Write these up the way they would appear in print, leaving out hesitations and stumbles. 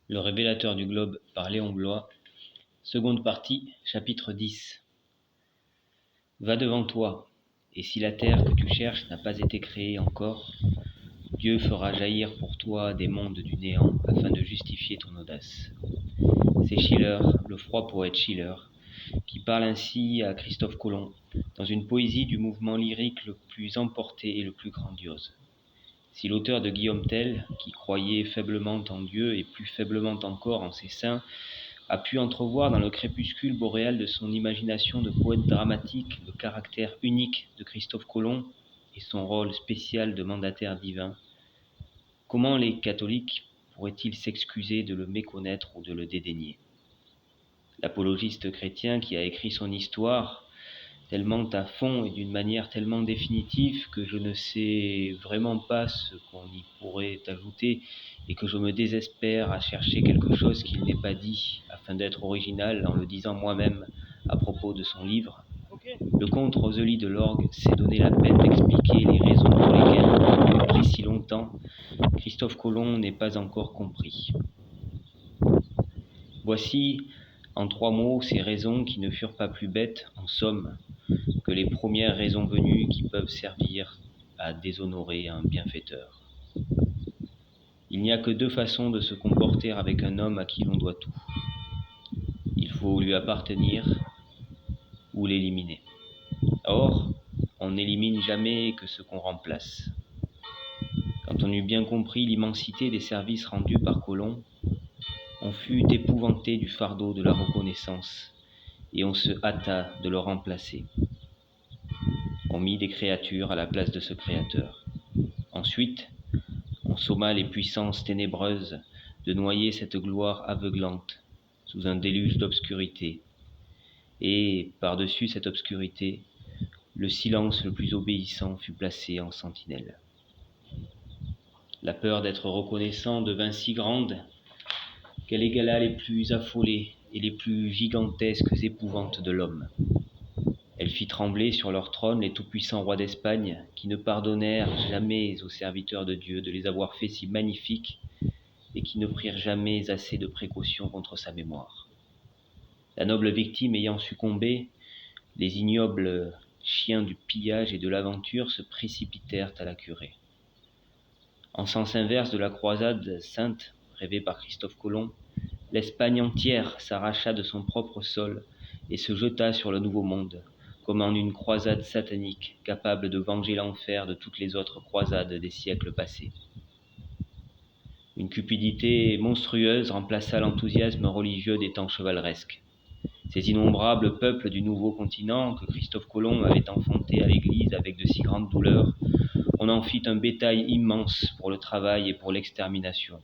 Le révélateur du globe par Léon Bloy, seconde partie, chapitre 10. Va devant toi, et si la terre que tu cherches n'a pas été créée encore, Dieu fera jaillir pour toi des mondes du néant afin de justifier ton audace. C'est Schiller, le froid poète Schiller, qui parle ainsi à Christophe Colomb, dans une poésie du mouvement lyrique le plus emporté et le plus grandiose. Si l'auteur de Guillaume Tell, qui croyait faiblement en Dieu et plus faiblement encore en ses saints, a pu entrevoir dans le crépuscule boréal de son imagination de poète dramatique le caractère unique de Christophe Colomb et son rôle spécial de mandataire divin, comment les catholiques pourraient-ils s'excuser de le méconnaître ou de le dédaigner ? L'apologiste chrétien qui a écrit son histoire tellement à fond et d'une manière tellement définitive que je ne sais vraiment pas ce qu'on y pourrait ajouter et que je me désespère à chercher quelque chose qu'il n'ait pas dit afin d'être original en le disant moi-même à propos de son livre. Le comte Rosely de Lorgue s'est donné la peine d'expliquer les raisons pour lesquelles, depuis si longtemps, Christophe Colomb n'est pas encore compris. Voici, en 3 mots, ces raisons qui ne furent pas plus bêtes, en somme, que les premières raisons venues qui peuvent servir à déshonorer un bienfaiteur. Il n'y a que 2 façons de se comporter avec un homme à qui l'on doit tout. Il faut lui appartenir ou l'éliminer. Or, on n'élimine jamais que ce qu'on remplace. Quand on eut bien compris l'immensité des services rendus par Colomb, on fut épouvanté du fardeau de la reconnaissance et on se hâta de le remplacer. On mit des créatures à la place de ce créateur. Ensuite, on somma les puissances ténébreuses de noyer cette gloire aveuglante sous un déluge d'obscurité. Et, par-dessus cette obscurité, le silence le plus obéissant fut placé en sentinelle. La peur d'être reconnaissant devint si grande qu'elle égala les plus affolées et les plus gigantesques épouvantes de l'homme. Elle fit trembler sur leur trône les tout-puissants rois d'Espagne qui ne pardonnèrent jamais aux serviteurs de Dieu de les avoir faits si magnifiques et qui ne prirent jamais assez de précautions contre sa mémoire. La noble victime ayant succombé, les ignobles chiens du pillage et de l'aventure se précipitèrent à la curer. En sens inverse de la croisade sainte rêvée par Christophe Colomb, l'Espagne entière s'arracha de son propre sol et se jeta sur le Nouveau Monde, comme en une croisade satanique capable de venger l'enfer de toutes les autres croisades des siècles passés. Une cupidité monstrueuse remplaça l'enthousiasme religieux des temps chevaleresques. Ces innombrables peuples du nouveau continent que Christophe Colomb avait enfantés à l'Église avec de si grandes douleurs, on en fit un bétail immense pour le travail et pour l'extermination.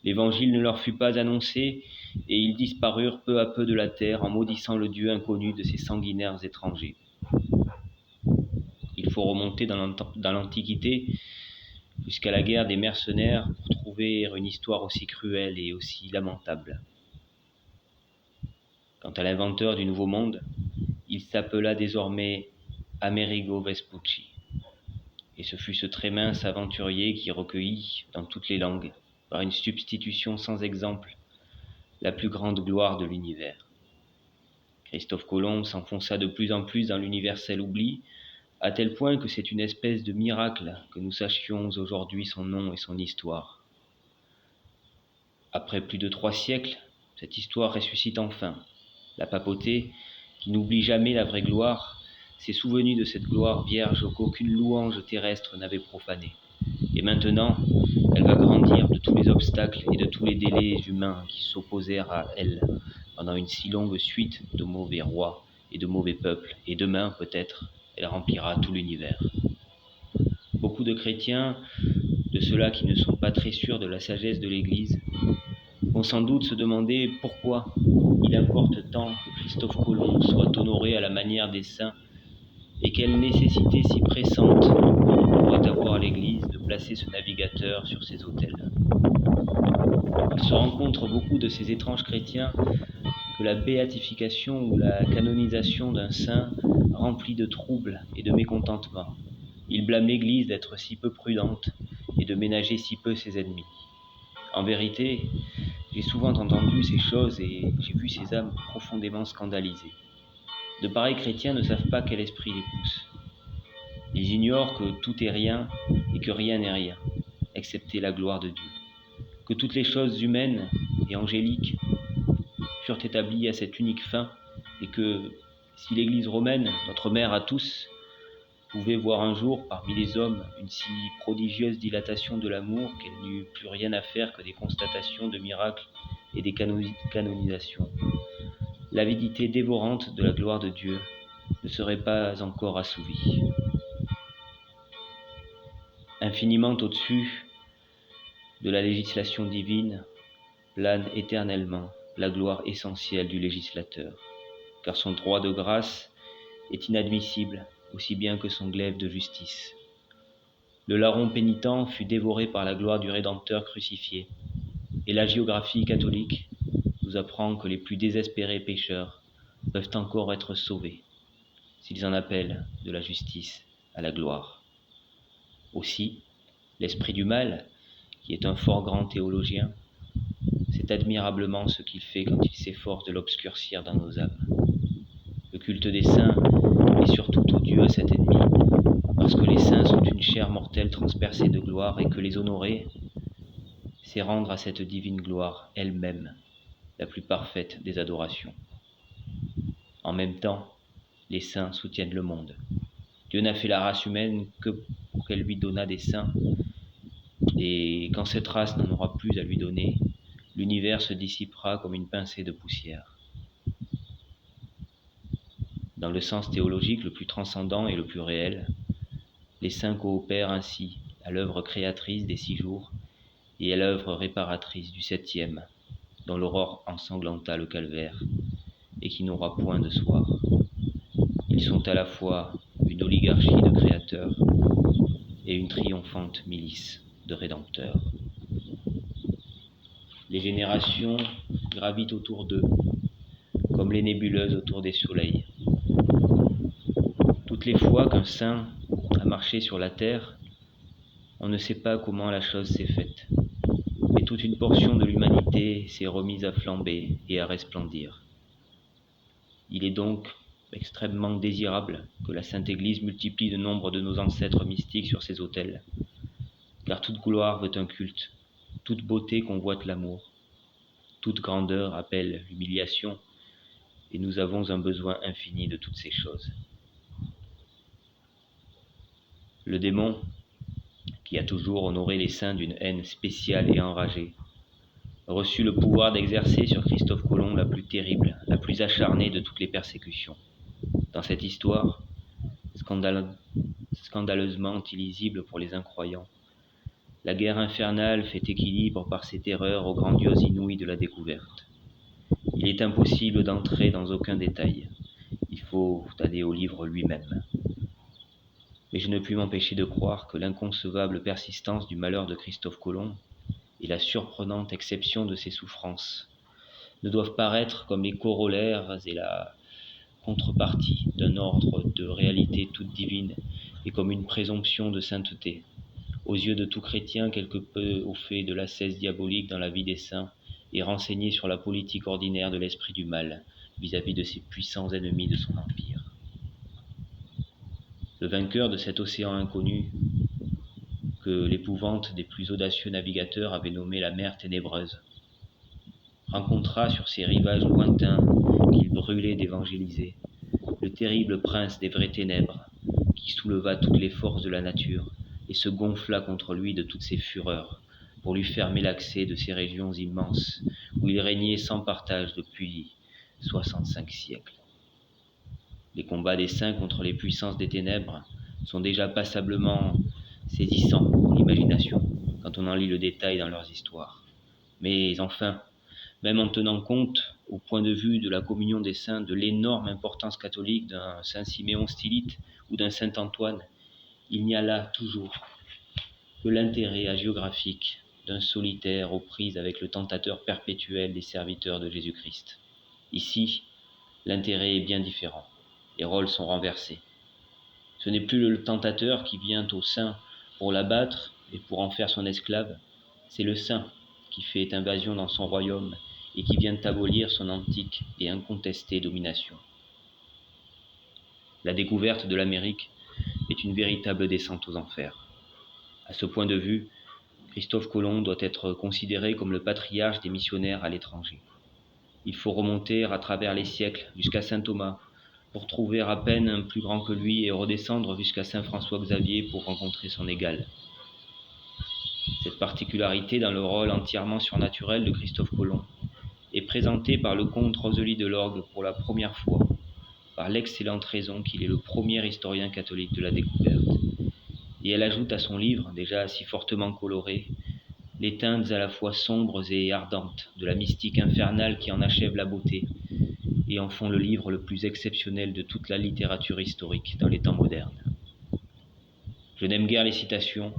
L'Évangile ne leur fut pas annoncé, et ils disparurent peu à peu de la terre en maudissant le Dieu inconnu de ces sanguinaires étrangers. Il faut remonter dans l'Antiquité jusqu'à la guerre des mercenaires pour trouver une histoire aussi cruelle et aussi lamentable. Quant à l'inventeur du Nouveau Monde, il s'appela désormais Amerigo Vespucci, et ce fut ce très mince aventurier qui recueillit, dans toutes les langues, par une substitution sans exemple, la plus grande gloire de l'univers. Christophe Colomb s'enfonça de plus en plus dans l'universel oubli, à tel point que c'est une espèce de miracle que nous sachions aujourd'hui son nom et son histoire. Après plus de 3 siècles, cette histoire ressuscite enfin. La papauté, qui n'oublie jamais la vraie gloire, s'est souvenue de cette gloire vierge qu'aucune louange terrestre n'avait profanée. Et maintenant, elle va grandir de tous les obstacles et de tous les délais humains qui s'opposèrent à elle pendant une si longue suite de mauvais rois et de mauvais peuples, et demain, peut-être, elle remplira tout l'univers. Beaucoup de chrétiens, de ceux-là qui ne sont pas très sûrs de la sagesse de l'Église, vont sans doute se demander pourquoi il importe tant que Christophe Colomb soit honoré à la manière des saints et quelle nécessité si pressante doit avoir l'Église de placer ce navigateur sur ses autels. Il se rencontre beaucoup de ces étranges chrétiens que la béatification ou la canonisation d'un saint remplit de troubles et de mécontentement. Il blâme l'Église d'être si peu prudente et de ménager si peu ses ennemis. En vérité, j'ai souvent entendu ces choses et j'ai vu ces âmes profondément scandalisées. De pareils chrétiens ne savent pas quel esprit les pousse. Ils ignorent que tout est rien et que rien n'est rien, excepté la gloire de Dieu. Que toutes les choses humaines et angéliques furent établies à cette unique fin et que si l'Église romaine, notre mère à tous, pouvait voir un jour parmi les hommes une si prodigieuse dilatation de l'amour qu'elle n'eut plus rien à faire que des constatations de miracles et des canonisations, l'avidité dévorante de la gloire de Dieu ne serait pas encore assouvie. Infiniment au-dessus de la législation divine plane éternellement la gloire essentielle du législateur, car son droit de grâce est inadmissible aussi bien que son glaive de justice. Le larron pénitent fut dévoré par la gloire du Rédempteur crucifié, et la géographie catholique nous apprend que les plus désespérés pécheurs peuvent encore être sauvés, s'ils en appellent de la justice à la gloire. Aussi, l'esprit du mal, qui est un fort grand théologien, c'est admirablement ce qu'il fait quand il s'efforce de l'obscurcir dans nos âmes. Le culte des saints est surtout odieux à cet ennemi, parce que les saints sont une chair mortelle transpercée de gloire et que les honorer, c'est rendre à cette divine gloire elle-même la plus parfaite des adorations. En même temps, les saints soutiennent le monde. Dieu n'a fait la race humaine que pour qu'elle lui donnât des saints, et quand cette race n'en aura plus à lui donner, l'univers se dissipera comme une pincée de poussière. Dans le sens théologique le plus transcendant et le plus réel, les saints coopèrent ainsi à l'œuvre créatrice des 6 jours et à l'œuvre réparatrice du 7e, dont l'aurore ensanglanta le calvaire et qui n'aura point de soir. Ils sont à la fois une oligarchie de créateurs et une triomphante milice de rédempteurs. Les générations gravitent autour d'eux, comme les nébuleuses autour des soleils. Toutes les fois qu'un saint a marché sur la terre, on ne sait pas comment la chose s'est faite, mais toute une portion de l'humanité s'est remise à flamber et à resplendir. Il est donc extrêmement désirable que la Sainte Église multiplie le nombre de nos ancêtres mystiques sur ses autels, car toute gloire veut un culte, toute beauté convoite l'amour, toute grandeur appelle l'humiliation, et nous avons un besoin infini de toutes ces choses. Le démon, qui a toujours honoré les saints d'une haine spéciale et enragée, reçut le pouvoir d'exercer sur Christophe Colomb la plus terrible, la plus acharnée de toutes les persécutions. Dans cette histoire, scandaleusement illisible pour les incroyants, la guerre infernale fait équilibre par ses terreurs aux grandioses inouïes de la découverte. Il est impossible d'entrer dans aucun détail. Il faut aller au livre lui-même. Mais je ne puis m'empêcher de croire que l'inconcevable persistance du malheur de Christophe Colomb et la surprenante exception de ses souffrances ne doivent paraître comme les corollaires et la contrepartie d'un ordre de réalité toute divine et comme une présomption de sainteté, aux yeux de tout chrétien quelque peu au fait de l'ascèse diabolique dans la vie des saints et renseigné sur la politique ordinaire de l'esprit du mal vis-à-vis de ses puissants ennemis de son empire. Le vainqueur de cet océan inconnu, que l'épouvante des plus audacieux navigateurs avait nommé la mer ténébreuse, rencontra sur ces rivages lointains qu'il brûlait d'évangéliser le terrible prince des vraies ténèbres, qui souleva toutes les forces de la nature et se gonfla contre lui de toutes ses fureurs, pour lui fermer l'accès de ces régions immenses où il régnait sans partage depuis 65 siècles. Les combats des saints contre les puissances des ténèbres sont déjà passablement saisissants pour l'imagination quand on en lit le détail dans leurs histoires. Mais enfin, même en tenant compte, au point de vue de la communion des saints, de l'énorme importance catholique d'un saint Siméon Stylite ou d'un saint Antoine, il n'y a là toujours que l'intérêt hagiographique d'un solitaire aux prises avec le tentateur perpétuel des serviteurs de Jésus-Christ. Ici, l'intérêt est bien différent. Les rôles sont renversés. Ce n'est plus le tentateur qui vient au saint pour l'abattre et pour en faire son esclave, c'est le saint qui fait invasion dans son royaume et qui vient abolir son antique et incontestée domination. La découverte de l'Amérique est une véritable descente aux enfers. À ce point de vue, Christophe Colomb doit être considéré comme le patriarche des missionnaires à l'étranger. Il faut remonter à travers les siècles jusqu'à saint Thomas pour trouver à peine un plus grand que lui et redescendre jusqu'à saint François Xavier pour rencontrer son égal. Cette particularité dans le rôle entièrement surnaturel de Christophe Colomb est présentée par le comte Rosely de Lorgue pour la première fois, par l'excellente raison qu'il est le premier historien catholique de la découverte. Et elle ajoute à son livre, déjà si fortement coloré, les teintes à la fois sombres et ardentes de la mystique infernale qui en achève la beauté et en font le livre le plus exceptionnel de toute la littérature historique dans les temps modernes. Je n'aime guère les citations,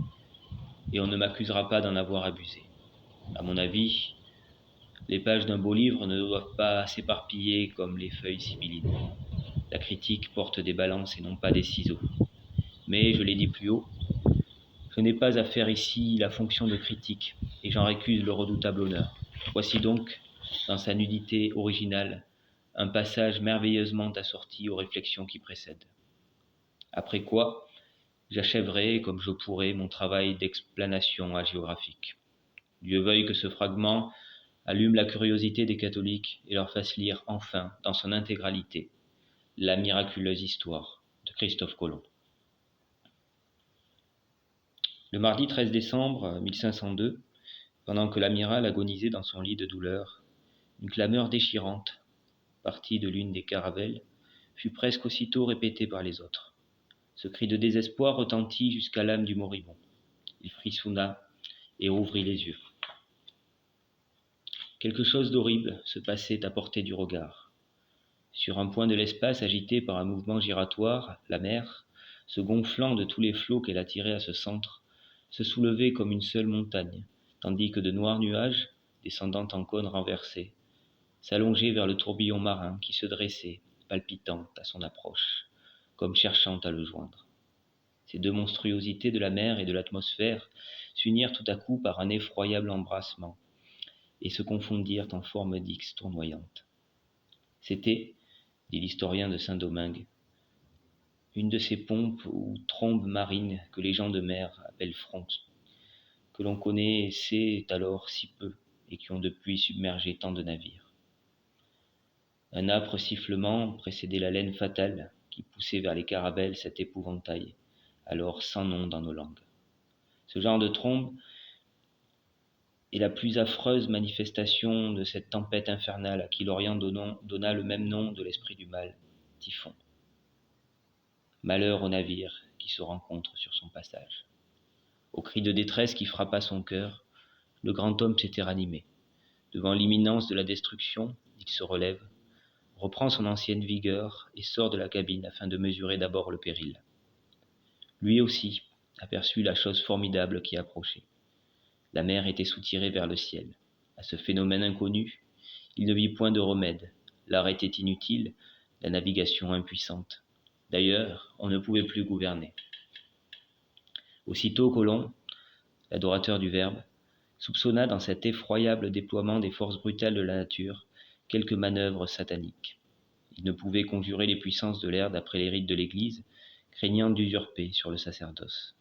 et on ne m'accusera pas d'en avoir abusé. À mon avis, les pages d'un beau livre ne doivent pas s'éparpiller comme les feuilles sibyllines. La critique porte des balances et non pas des ciseaux. Mais, je l'ai dit plus haut, je n'ai pas à faire ici la fonction de critique, et j'en récuse le redoutable honneur. Voici donc, dans sa nudité originale, un passage merveilleusement assorti aux réflexions qui précèdent. Après quoi, j'achèverai, comme je pourrai, mon travail d'explanation hagiographique. Dieu veuille que ce fragment allume la curiosité des catholiques et leur fasse lire enfin, dans son intégralité, la miraculeuse histoire de Christophe Colomb. Le mardi 13 décembre 1502, pendant que l'amiral agonisait dans son lit de douleur, une clameur déchirante, partie de l'une des caravelles, fut presque aussitôt répétée par les autres. Ce cri de désespoir retentit jusqu'à l'âme du moribond. Il frissonna et ouvrit les yeux. Quelque chose d'horrible se passait à portée du regard. Sur un point de l'espace agité par un mouvement giratoire, la mer, se gonflant de tous les flots qu'elle attirait à ce centre, se soulevait comme une seule montagne, tandis que de noirs nuages, descendant en cônes renversés, s'allongeaient vers le tourbillon marin qui se dressait, palpitant à son approche, comme cherchant à le joindre. Ces deux monstruosités de la mer et de l'atmosphère s'unirent tout à coup par un effroyable embrassement et se confondirent en forme d'X tournoyante. C'était, dit l'historien de Saint-Domingue, une de ces pompes ou trombes marines que les gens de mer appellent fronts, que l'on connaissait alors si peu et qui ont depuis submergé tant de navires. Un âpre sifflement précédait l'haleine fatale qui poussait vers les caravelles cet épouvantail, alors sans nom dans nos langues. Ce genre de trombe est la plus affreuse manifestation de cette tempête infernale à qui l'Orient donna le même nom de l'esprit du mal, typhon. Malheur au navire qui se rencontre sur son passage. Au cri de détresse qui frappa son cœur, le grand homme s'était ranimé. Devant l'imminence de la destruction, il se relève, reprend son ancienne vigueur et sort de la cabine afin de mesurer d'abord le péril. Lui aussi aperçut la chose formidable qui approchait. La mer était soutirée vers le ciel. À ce phénomène inconnu, il ne vit point de remède. L'art était inutile, la navigation impuissante. D'ailleurs, on ne pouvait plus gouverner. Aussitôt Colomb, l'adorateur du Verbe, soupçonna dans cet effroyable déploiement des forces brutales de la nature quelque manœuvre satanique. Il ne pouvait conjurer les puissances de l'air d'après les rites de l'Église, craignant d'usurper sur le sacerdoce.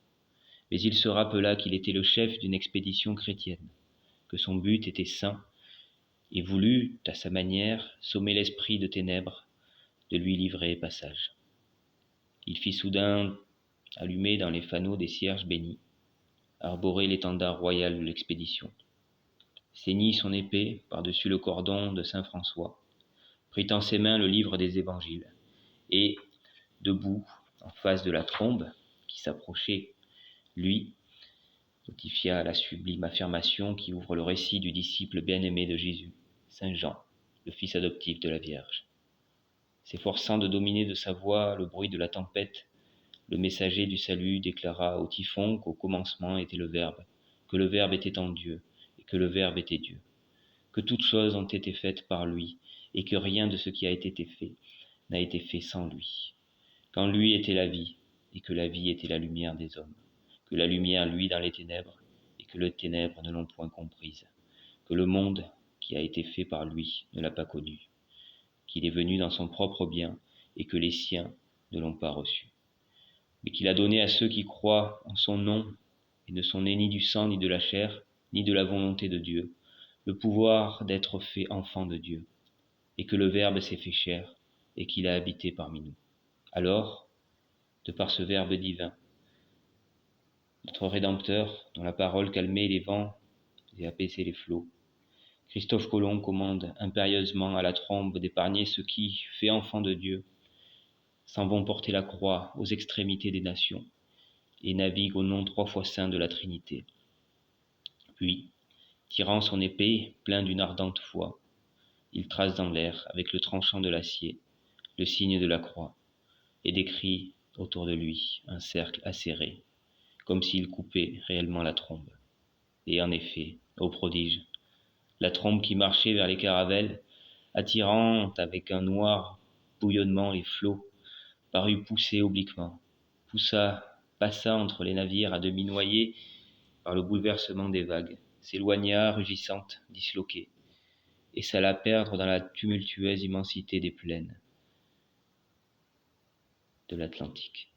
Mais il se rappela qu'il était le chef d'une expédition chrétienne, que son but était saint, et voulut, à sa manière, sommer l'esprit de ténèbres, de lui livrer passage. Il fit soudain allumer dans les fanaux des cierges bénis, arborer l'étendard royal de l'expédition, ceignit son épée par-dessus le cordon de saint François, prit en ses mains le livre des évangiles, et, debout, en face de la trombe, qui s'approchait, lui, notifia la sublime affirmation qui ouvre le récit du disciple bien-aimé de Jésus, saint Jean, le fils adoptif de la Vierge. S'efforçant de dominer de sa voix le bruit de la tempête, le messager du salut déclara au typhon qu'au commencement était le Verbe, que le Verbe était en Dieu, et que le Verbe était Dieu, que toutes choses ont été faites par lui, et que rien de ce qui a été fait n'a été fait sans lui, qu'en lui était la vie, et que la vie était la lumière des hommes, que la lumière luit dans les ténèbres, et que les ténèbres ne l'ont point comprise, que le monde qui a été fait par lui ne l'a pas connu, qu'il est venu dans son propre bien et que les siens ne l'ont pas reçu, mais qu'il a donné à ceux qui croient en son nom et ne sont nés ni du sang ni de la chair, ni de la volonté de Dieu, le pouvoir d'être fait enfant de Dieu, et que le Verbe s'est fait chair et qu'il a habité parmi nous. Alors, de par ce Verbe divin, notre Rédempteur, dont la parole calmait les vents et apaisait les flots, Christophe Colomb commande impérieusement à la trombe d'épargner ceux qui, faits enfants de Dieu, s'en vont porter la croix aux extrémités des nations et naviguent au nom 3 fois saint de la Trinité. Puis, tirant son épée, plein d'une ardente foi, il trace dans l'air, avec le tranchant de l'acier, le signe de la croix, et décrit autour de lui un cercle acéré, comme s'il coupait réellement la trombe. Et en effet, ô prodige, la trombe qui marchait vers les caravelles, attirant avec un noir bouillonnement les flots, parut pousser obliquement, passa entre les navires à demi noyés par le bouleversement des vagues, s'éloigna rugissante, disloquée, et s'alla perdre dans la tumultueuse immensité des plaines de l'Atlantique.